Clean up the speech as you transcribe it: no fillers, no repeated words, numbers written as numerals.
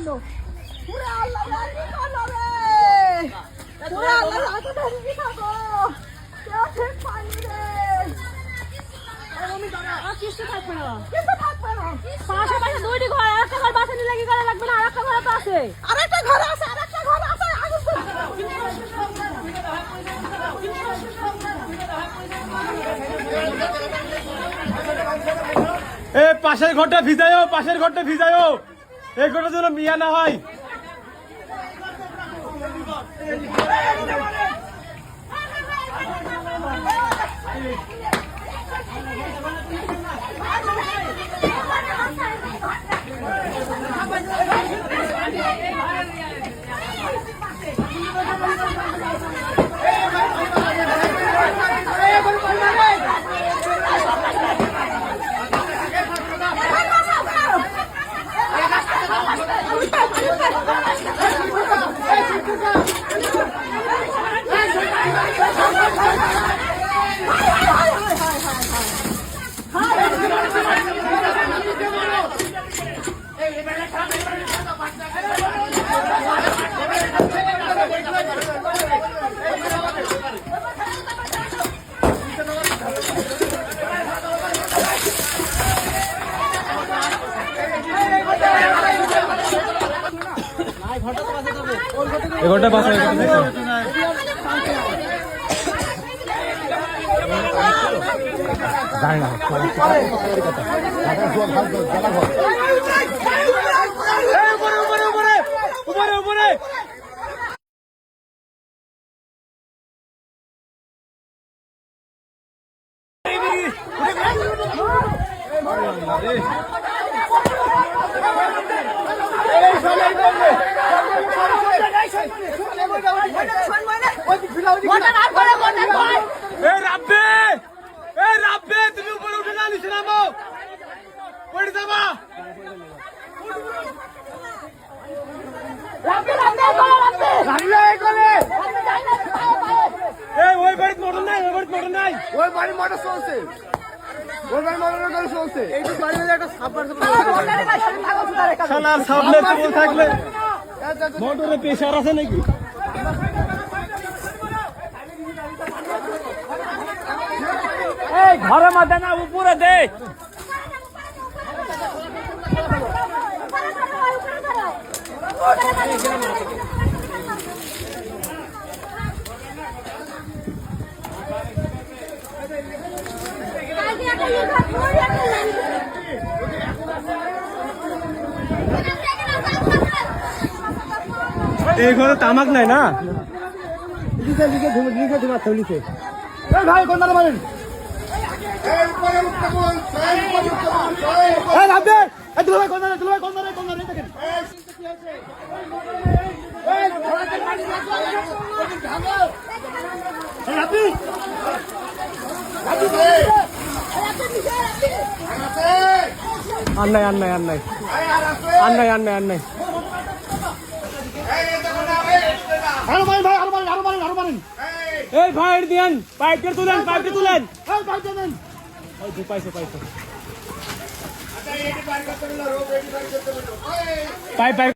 পুরো আল্লাহ রাজি করলো রে, পুরো আল্লাহ রাজি রাজি খাবো, কেউ ঠিক পাইনি রে। কিছু থাকবে না, কিছু থাকবে না। পাশে পাশে দুইটি ঘর, আরেকটা ঘর বাসা নিলে কি করা লাগবে না? আরেকটা ঘর তো আছে, আরেকটা ঘর আছে, আরেকটা ঘর আছে। এ পাশের ঘরটা ভিজায়ও, পাশের ঘরটা ভিজায়ও, এই ঘরটা যেন মিয়া না হয়। এঘরটা বাসা জানি না তুমি উপরে উঠে না, নিচে নামো, পড়ে যাবা। ওই বাড়ির মোটর নাই, ওই বাড়ির মোটর নাই, ওই বাড়ির মোটর চলছে, ওই বাড়ির মোটর চলছে। সামনে থাকলে মোটরে প্রেশার আছে নাকি? ঘরে মাথা না উপরে দে। এই ঘরে তামাক নাই না? ভাই কোন মারেন? আন্নাই আন্নাই আন্নাই আন্নাই আন্নাই আন্নাই এই ভাই দিয়ান পাইপটা তুলেন, পাইপটা তুলেন, পাইছো পাইছো পাইপ পাইপ